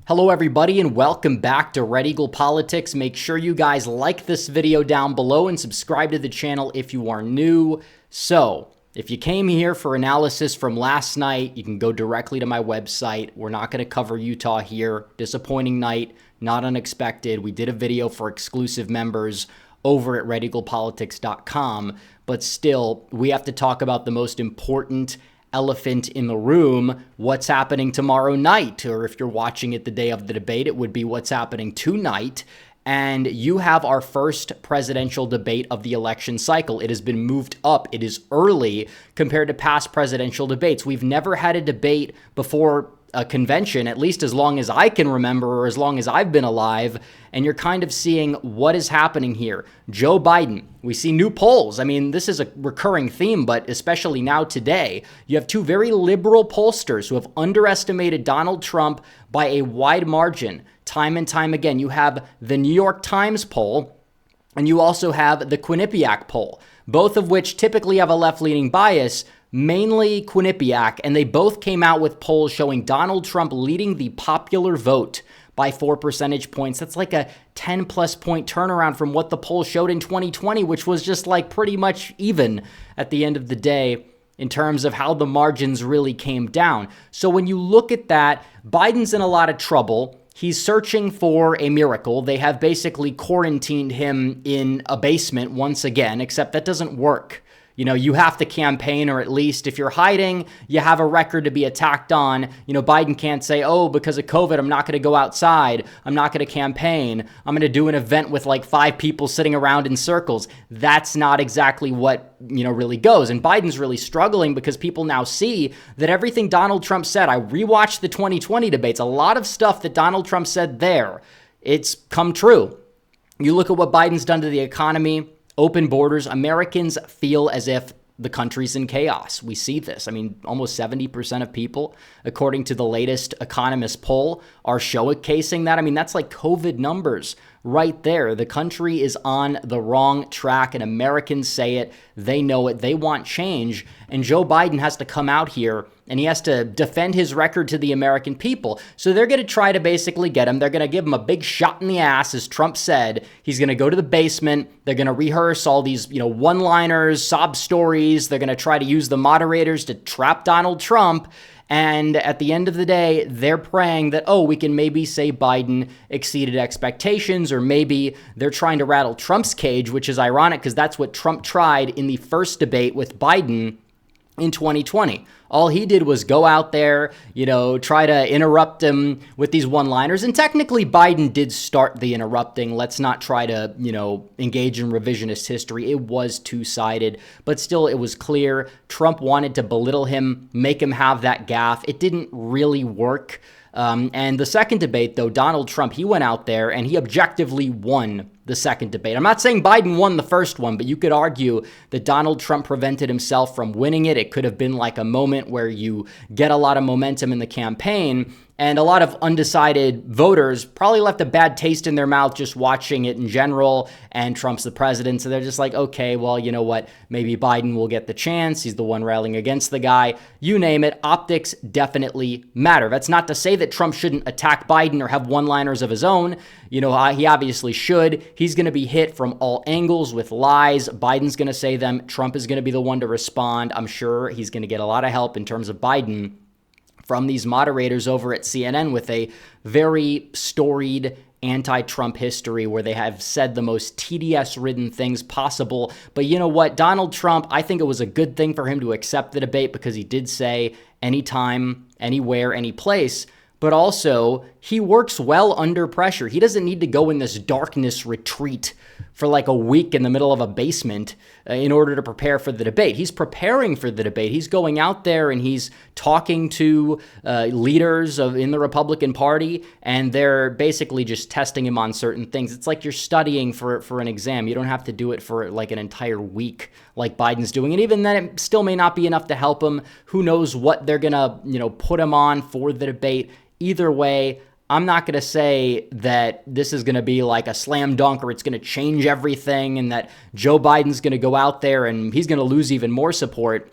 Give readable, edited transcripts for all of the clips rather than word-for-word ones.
Hello everybody and welcome back to Red Eagle Politics. Make sure you guys like this video down below and subscribe to the channel if you are new. So, if you came here for analysis from last night, you can go directly to my website. We're not going to cover Utah here. Disappointing night, not unexpected. We did a video for exclusive members over at redeaglepolitics.com, but still, we have to talk about the most important elephant in the room, what's happening tomorrow night, or if you're watching it the day of the debate, it would be what's happening tonight. And you have our first presidential debate of the election cycle. It has been moved up. It is early compared to past presidential debates. We've never had a debate before a convention, at least as long as I can remember, or as long as I've been alive, and you're kind of seeing what is happening here. Joe Biden, we see new polls. I mean, this is a recurring theme, but especially now today, you have two very liberal pollsters who have underestimated Donald Trump by a wide margin, time and time again. You have the New York Times poll, and you also have the Quinnipiac poll, both of which typically have a left-leaning bias, mainly Quinnipiac, and they both came out with polls showing Donald Trump leading the popular vote by 4 percentage points. That's like a 10-plus point turnaround from what the poll showed in 2020, which was just like pretty much even at the end of the day in terms of how the margins really came down. So when you look at that, Biden's in a lot of trouble. He's searching for a miracle. They have basically quarantined him in a basement once again, except that doesn't work. You know, you have to campaign, or at least if you're hiding, you have a record to be attacked on. You know, Biden can't say, oh, because of COVID, I'm not going to go outside. I'm not going to campaign. I'm going to do an event with like 5 people sitting around in circles. That's not exactly what, really goes. And Biden's really struggling because people now see that everything Donald Trump said, I rewatched the 2020 debates, a lot of stuff that Donald Trump said there, it's come true. You look at what Biden's done to the economy, open borders. Americans feel as if the country's in chaos. We see this. I mean, almost 70% of people, according to the latest Economist poll, are showcasing that. I mean, that's like COVID numbers right there. The country is on the wrong track, and Americans say it. They know it. They want change. And Joe Biden has to come out here and he has to defend his record to the American people. So they're going to try to basically get him. They're going to give him a big shot in the ass, as Trump said. He's going to go to the basement. They're going to rehearse all these, one-liners, sob stories. They're going to try to use the moderators to trap Donald Trump. And at the end of the day, they're praying that, we can maybe say Biden exceeded expectations, or maybe they're trying to rattle Trump's cage, which is ironic because that's what Trump tried in the first debate with Biden in 2020. All he did was go out there, try to interrupt him with these one-liners. And technically, Biden did start the interrupting. Let's not try to, engage in revisionist history. It was two-sided. But still, it was clear Trump wanted to belittle him, make him have that gaffe. It didn't really work. And the second debate, though, Donald Trump, he went out there and he objectively won the second debate. I'm not saying Biden won the first one, but you could argue that Donald Trump prevented himself from winning it. It could have been like a moment where you get a lot of momentum in the campaign, and a lot of undecided voters probably left a bad taste in their mouth just watching it in general, and Trump's the president, so they're just like, okay, well, you know what, maybe Biden will get the chance. He's the one railing against the guy. You name it, optics definitely matter. That's not to say that Trump shouldn't attack Biden or have one-liners of his own. He obviously should. He's going to be hit from all angles with lies. Biden's going to say them. Trump is going to be the one to respond. I'm sure he's going to get a lot of help in terms of Biden from these moderators over at CNN with a very storied anti-Trump history where they have said the most TDS-ridden things possible. But you know what? Donald Trump, I think it was a good thing for him to accept the debate because he did say anytime, anywhere, any place. But also, he works well under pressure. He doesn't need to go in this darkness retreat for like a week in the middle of a basement in order to prepare for the debate. He's preparing for the debate. He's going out there and he's talking to leaders in the Republican Party, and they're basically just testing him on certain things. It's like you're studying for an exam. You don't have to do it for like an entire week like Biden's doing. And even then, it still may not be enough to help him. Who knows what they're going to, put him on for the debate. Either way, I'm not going to say that this is going to be like a slam dunk or it's going to change everything and that Joe Biden's going to go out there and he's going to lose even more support.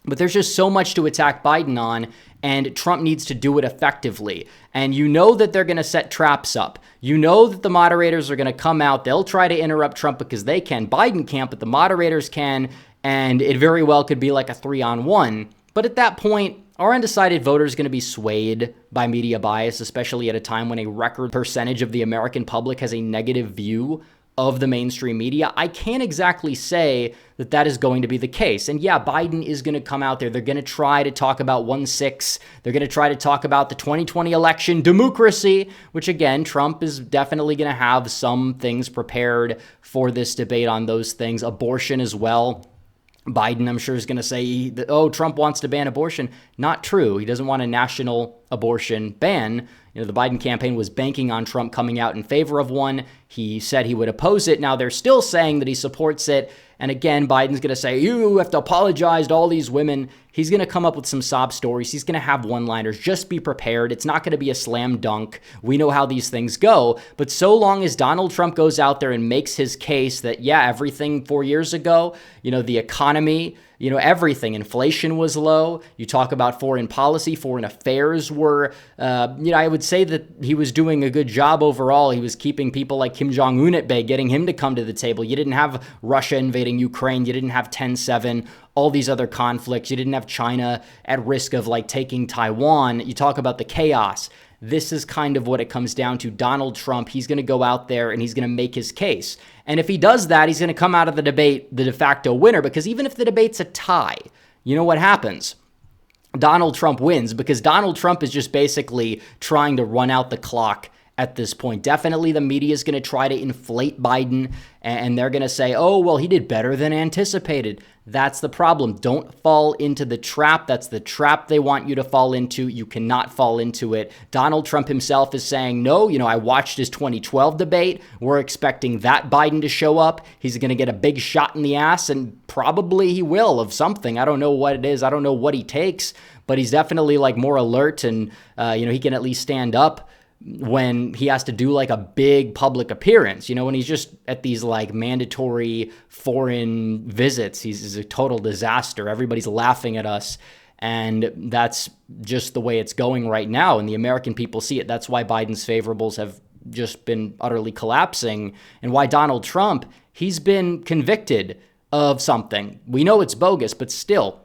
But there's just so much to attack Biden on. and Trump needs to do it effectively. And you know that they're going to set traps up. You know that the moderators are going to come out. They'll try to interrupt Trump because they can. Biden can't, but the moderators can, and it very well could be like a 3-on-1. But at that point, our undecided voter is going to be swayed by media bias, especially at a time when a record percentage of the American public has a negative view of the mainstream media. I can't exactly say that that is going to be the case. And yeah, Biden is going to come out there. They're going to try to talk about 1-6. They're going to try to talk about the 2020 election, democracy, which again, Trump is definitely going to have some things prepared for this debate on those things. Abortion as well. Biden, I'm sure, is going to say, oh, Trump wants to ban abortion. Not true. He doesn't want a national abortion ban. You know, the Biden campaign was banking on Trump coming out in favor of one. He said he would oppose it. Now they're still saying that he supports it. And again, Biden's going to say, you have to apologize to all these women. He's going to come up with some sob stories. He's going to have one-liners. Just be prepared. It's not going to be a slam dunk. We know how these things go. But so long as Donald Trump goes out there and makes his case that, yeah, everything 4 years ago, you know, the economy, you know, everything, inflation was low. You talk about foreign policy, foreign affairs were, you know, I would say that he was doing a good job overall. He was keeping people like Kim Jong-un at bay, getting him to come to the table. You didn't have Russia invading Ukraine. You didn't have 10/7, all these other conflicts. You didn't have China at risk of like taking Taiwan. You talk about the chaos. This is kind of what it comes down to. Donald Trump, he's going to go out there and he's going to make his case. And if he does that, he's going to come out of the debate the de facto winner, because even if the debate's a tie, you know what happens? Donald Trump wins, because Donald Trump is just basically trying to run out the clock at this point. Definitely the media is going to try to inflate Biden, and they're going to say, oh, well, he did better than anticipated. That's the problem. Don't fall into the trap. That's the trap they want you to fall into. You cannot fall into it. Donald Trump himself is saying, no, you know, I watched his 2012 debate. We're expecting that Biden to show up. He's going to get a big shot in the ass, and probably he will of something. I don't know what it is. I don't know what he takes, but he's definitely like more alert, and, you know, he can at least stand up when he has to do like a big public appearance. You know, when he's just at these like mandatory foreign visits, he's a total disaster. Everybody's laughing at us. And that's just the way it's going right now. And the American people see it. That's why Biden's favorables have just been utterly collapsing, and why Donald Trump, he's been convicted of something. We know it's bogus, but still,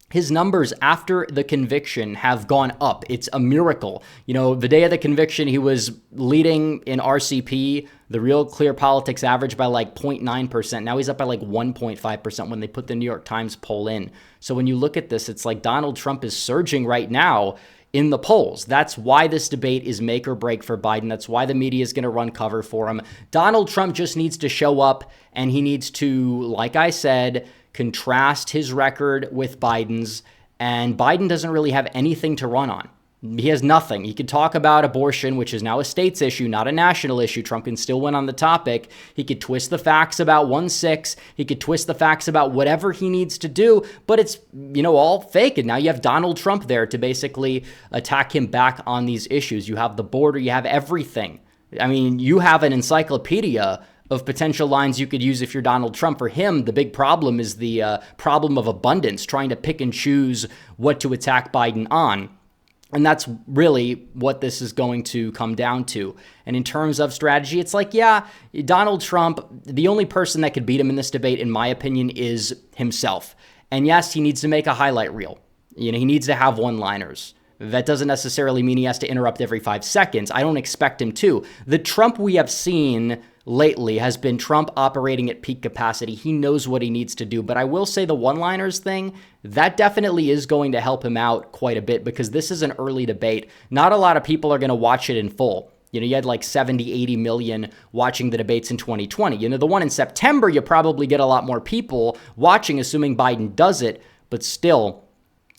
his numbers after the conviction have gone up. It's a miracle. You know, the day of the conviction, he was leading in RCP, the Real Clear Politics average, by like 0.9%. Now he's up by like 1.5% when they put the New York Times poll in. So when you look at this, it's like Donald Trump is surging right now in the polls. That's why this debate is make or break for Biden. That's why the media is going to run cover for him. Donald Trump just needs to show up, and he needs to, like I said, contrast his record with Biden's, and Biden doesn't really have anything to run on. He has nothing. He could talk about abortion, which is now a state's issue, not a national issue. Trump can still win on the topic. He could twist the facts about 1-6. He could twist the facts about whatever he needs to do, but it's, you know, all fake. And now you have Donald Trump there to basically attack him back on these issues. You have the border. You have everything. I mean, you have an encyclopedia of potential lines you could use if you're Donald Trump. For him, the big problem is the problem of abundance, trying to pick and choose what to attack Biden on. And that's really what this is going to come down to. And in terms of strategy, it's like, yeah, Donald Trump, the only person that could beat him in this debate, in my opinion, is himself. And yes, he needs to make a highlight reel. You know, he needs to have one-liners. That doesn't necessarily mean he has to interrupt every 5 seconds. I don't expect him to. The Trump we have seen lately has been Trump operating at peak capacity. He knows what he needs to do. But I will say the one-liners thing, that definitely is going to help him out quite a bit, because this is an early debate. Not a lot of people are going to watch it in full. You know, you had like 70, 80 million watching the debates in 2020. You know, the one in September, you probably get a lot more people watching, assuming Biden does it. But still,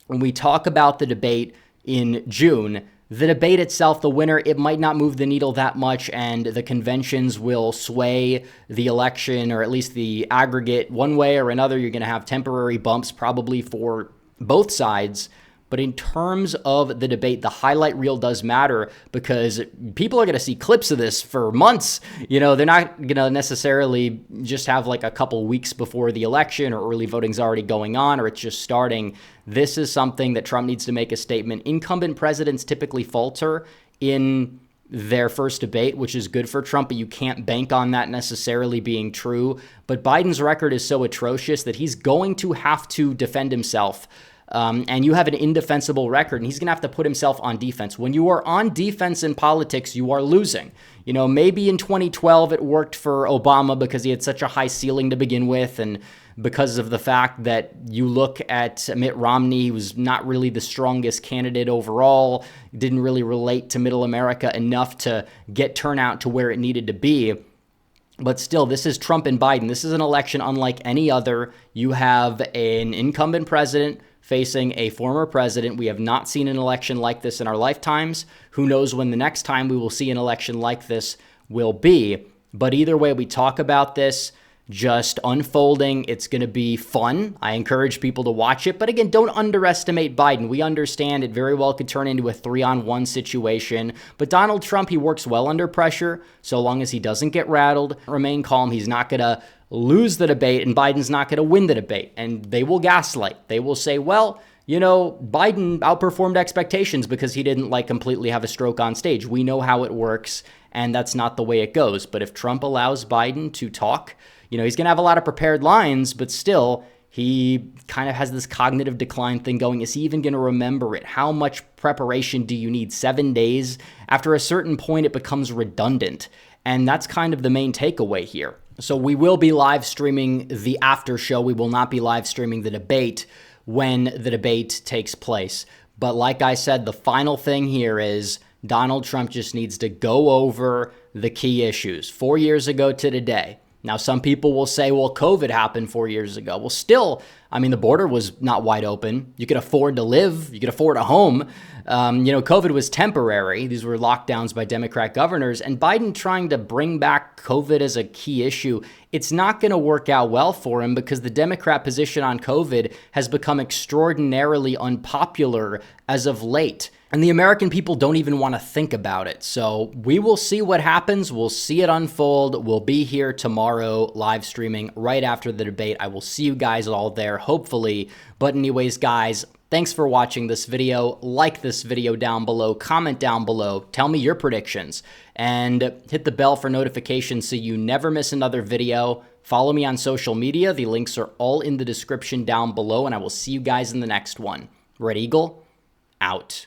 when we talk about the debate in June, the debate itself, the winner, it might not move the needle that much, and the conventions will sway the election, or at least the aggregate one way or another. You're going to have temporary bumps probably for both sides, But in terms of the debate, the highlight reel does matter because people are going to see clips of this for months. They're not going to necessarily just have like a couple weeks before the election or early voting's already going on or it's just starting. This is something that Trump needs to make a statement. Incumbent presidents typically falter in their first debate, which is good for Trump, but you can't bank on that necessarily being true. But Biden's record is so atrocious that he's going to have to defend himself. And you have an indefensible record, and he's going to have to put himself on defense. When you are on defense in politics, you are losing. Maybe in 2012 it worked for Obama because he had such a high ceiling to begin with, and because of the fact that you look at Mitt Romney, he was not really the strongest candidate overall, didn't really relate to middle America enough to get turnout to where it needed to be. But still, this is Trump and Biden. This is an election unlike any other. You have an incumbent president facing a former president. We have not seen an election like this in our lifetimes. Who knows when the next time we will see an election like this will be. But either way, we talk about this just unfolding. It's going to be fun. I encourage people to watch it. But again, don't underestimate Biden. We understand it very well could turn into a 3-on-1 situation. But Donald Trump, he works well under pressure. So long as he doesn't get rattled, remain calm, he's not going to lose the debate, and Biden's not going to win the debate. And they will gaslight. They will say, well, Biden outperformed expectations because he didn't completely have a stroke on stage. We know how it works, and that's not the way it goes. But if Trump allows Biden to talk, he's going to have a lot of prepared lines, but still, he kind of has this cognitive decline thing going. Is he even going to remember it? How much preparation do you need? 7 days? After a certain point, it becomes redundant. And that's kind of the main takeaway here. So we will be live streaming the after show. We will not be live streaming the debate when the debate takes place. But like I said, the final thing here is Donald Trump just needs to go over the key issues 4 years ago to today. Now, some people will say, well, COVID happened 4 years ago. Well, still, the border was not wide open. You could afford to live. You could afford a home. COVID was temporary. These were lockdowns by Democrat governors. And Biden trying to bring back COVID as a key issue, it's not going to work out well for him because the Democrat position on COVID has become extraordinarily unpopular as of late. And the American people don't even want to think about it. So we will see what happens. We'll see it unfold. We'll be here tomorrow live streaming right after the debate. I will see you guys all there, hopefully. But anyways, guys, thanks for watching this video. Like this video down below. Comment down below. Tell me your predictions. And hit the bell for notifications so you never miss another video. Follow me on social media. The links are all in the description down below. And I will see you guys in the next one. Red Eagle, out.